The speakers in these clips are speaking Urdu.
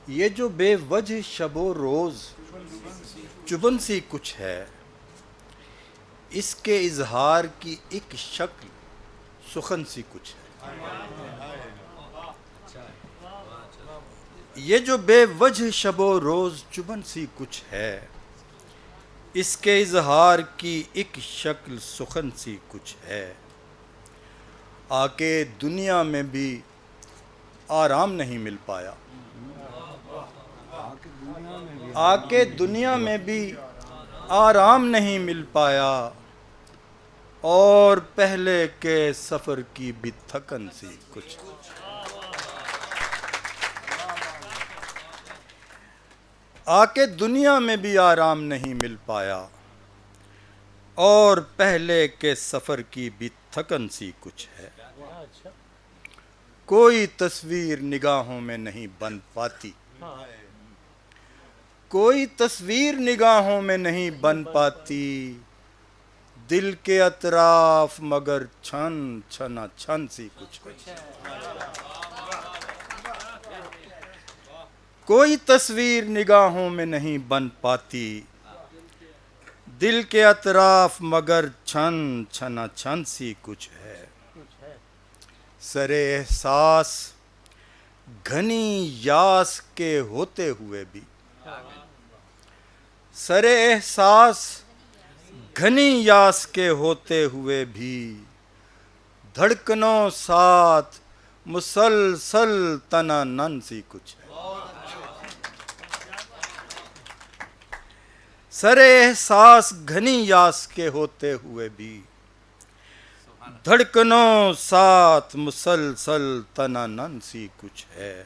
یہ جو بے وجہ شب و روز چبن سی کچھ ہے، اس کے اظہار کی ایک شکل سخن سی کچھ ہے۔ یہ جو بے وجہ شب و روز چبن سی کچھ ہے، اس کے اظہار کی ایک شکل سخن سی کچھ ہے۔ آ کے دنیا میں بھی آرام نہیں مل پایا، آ کے دنیا میں بھی آرام نہیں مل پایا، اور پہلے کے سفر کی بھی تھکن سی کچھ۔ آ کے دنیا میں بھی آرام نہیں مل پایا، اور پہلے کے سفر کی بھی تھکن سی کچھ ہے۔ کوئی تصویر نگاہوں میں نہیں بن پاتی، کوئی تصویر نگاہوں میں نہیں بن پاتی، دل کے اطراف مگر چھن چھنا چھن سی کچھ ہے۔ کوئی تصویر نگاہوں میں نہیں بن پاتی، دل کے اطراف مگر چھن چھنا چھن سی کچھ ہے۔ سر احساس گھنی یاس کے ہوتے ہوئے بھی، سر احساس گھنی یاس کے ہوتے ہوئے بھی، دھڑکنوں ساتھ مسلسل تنانن سی کچھ ہے۔ سر احساس گھنی یاس کے ہوتے ہوئے بھی، دھڑکنوں ساتھ مسلسل تنانن سی کچھ ہے۔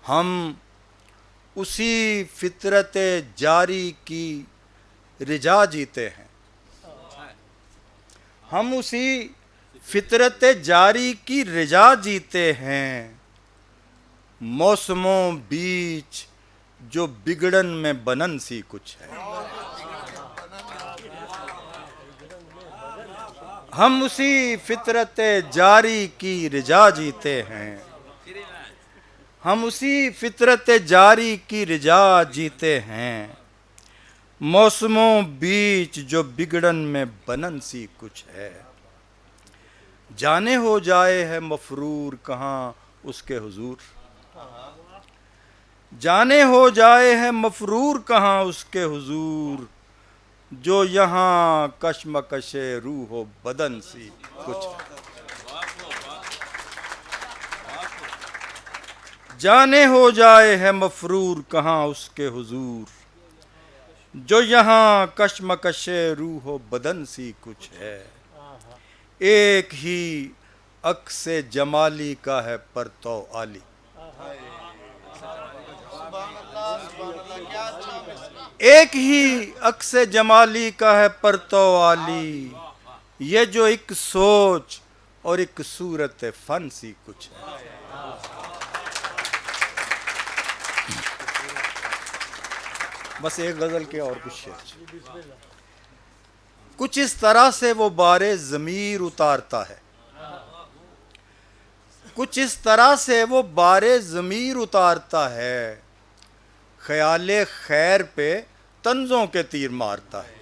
ہم اسی فطرت جاری کی رجا جیتے ہیں، ہم اسی فطرت جاری کی رجا جیتے ہیں، موسموں بیچ جو بگڑن میں بنن سی کچھ ہے۔ ہم اسی فطرت جاری کی رجا جیتے ہیں، ہم اسی فطرت جاری کی رجا جیتے ہیں، موسموں بیچ جو بگڑن میں بنن سی کچھ ہے۔ جانے ہو جائے ہے مفرور کہاں اس کے حضور، جانے ہو جائے ہے مفرور کہاں اس کے حضور، جو یہاں کشمکش روح و بدن سی کچھ ہے۔ جانے ہو جائے ہے مفرور کہاں اس کے حضور، جو یہاں کشمکش روح و بدن سی کچھ ہے۔ ایک ہی عکس جمالی کا ہے پرتو عالی، ایک ہی عکس جمالی کا ہے پرتو عالی، یہ جو ایک سوچ اور ایک صورت فن سی کچھ ہے۔ بس ایک غزل کے اور کچھ شعر۔ کچھ اس طرح سے وہ بار ضمیر اتارتا ہے، کچھ اس طرح سے وہ بار ضمیر اتارتا ہے، خیال خیر پہ طنزوں کے تیر مارتا ہے،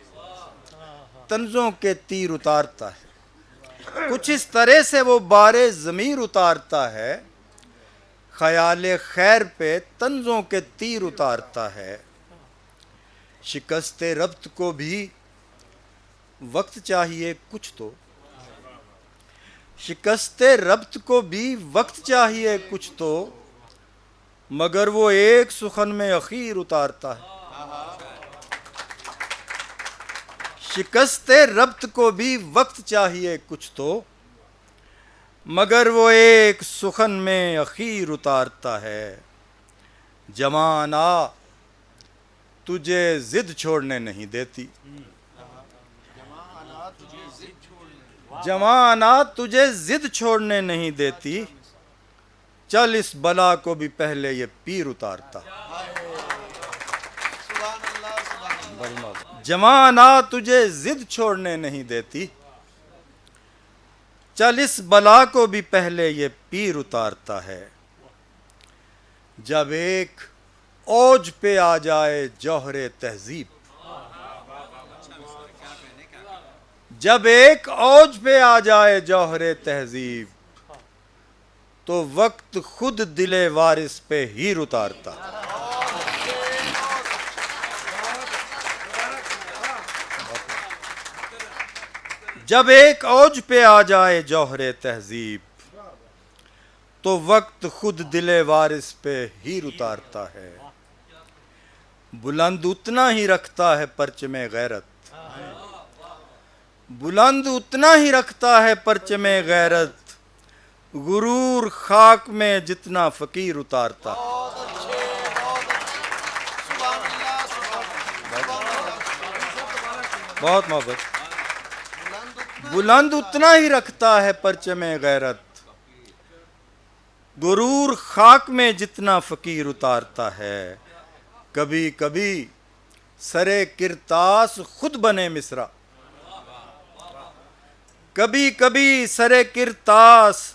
طنزوں کے تیر اتارتا ہے۔ کچھ اس طرح سے وہ بار ضمیر اتارتا ہے، خیال خیر پہ طنزوں کے تیر اتارتا ہے۔ شکست ربط کو بھی وقت چاہیے کچھ تو، شکست ربط کو بھی وقت چاہیے کچھ تو، مگر وہ ایک سخن میں اخیر اتارتا ہے۔ شکست ربط کو بھی وقت چاہیے کچھ تو، مگر وہ ایک سخن میں اخیر اتارتا ہے۔ جوان آ تجھے ضد چھوڑنے نہیں دیتی، جوان آ تجھے ضد چھوڑنے نہیں دیتی، چل اس بلا کو بھی پہلے یہ پیر اتارتا۔ جوان آ تجھے ضد چھوڑنے نہیں دیتی، چل اس بلا کو بھی پہلے یہ پیر اتارتا ہے۔ جب ایک اوج پہ آ جائے جوہر تہذیب، جب ایک اوج پہ آ جائے جوہر تہذیب، تو وقت خود دل وارث پہ ہیر اتارتا۔ جب ایک اوج پہ آ جائے جوہر تہذیب، تو وقت خود دل وارث پہ ہیر اتارتا ہے۔ بلند اتنا ہی رکھتا ہے پرچم غیرت، بلند اتنا ہی رکھتا ہے پرچم غیرت، غرور خاک میں جتنا فقیر اتارتا۔ بہت محبت۔ بلند اتنا ہی رکھتا ہے پرچم غیرت، غرور خاک میں جتنا فقیر اتارتا ہے۔ کبھی کبھی سرے کرتاس خود بنے مصرع، کبھی کبھی سرے کرتاس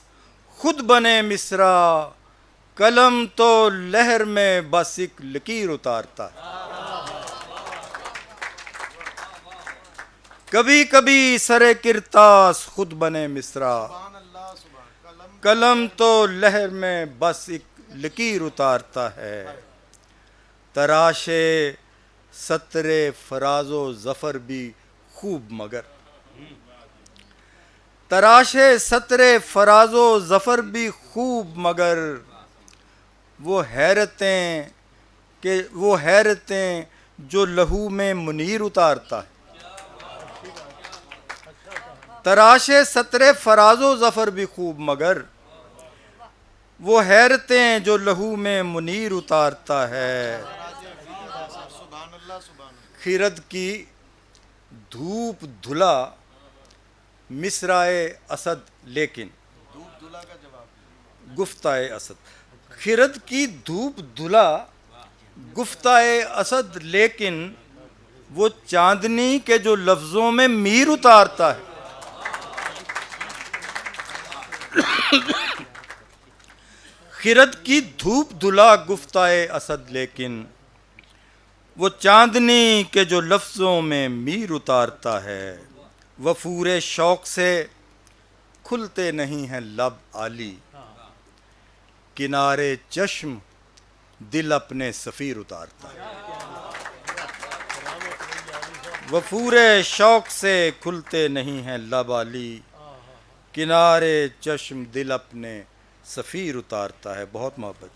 خود بنے مصرع، قلم تو لہر میں بس ایک لکیر اتارتا ہے۔ کبھی کبھی سرے کرتاس خود بنے مصرع، قلم تو لہر میں بس ایک لکیر اتارتا ہے۔ تراشے سطر فراز و ظفر بھی خوب مگر، تراشے سطر فراز و ظفر بھی خوب مگر، وہ حیرتیں جو لہو میں منیر اتارتا ہے۔ تراشے سطر فراز و ظفر بھی خوب مگر، وہ حیرتیں جو لہو میں منیر اتارتا ہے۔ خرد کی دھوپ دھلا مصرع اسد لیکن، گفتہ اسد، خرد کی دھوپ دھلا گفتہ اسد لیکن، وہ چاندنی کے جو لفظوں میں میر اتارتا ہے۔ خرد کی دھوپ دھلا گفتہ اسد لیکن، وہ چاندنی کے جو لفظوں میں میر اتارتا ہے۔ وفور شوق سے کھلتے نہیں ہیں لب عالی، کنارے چشم دل اپنے سفیر اتارتا ہے۔ وفور شوق سے کھلتے نہیں ہیں لب عالی، کنارے چشم دل اپنے سفیر اتارتا ہے۔ بہت محبت۔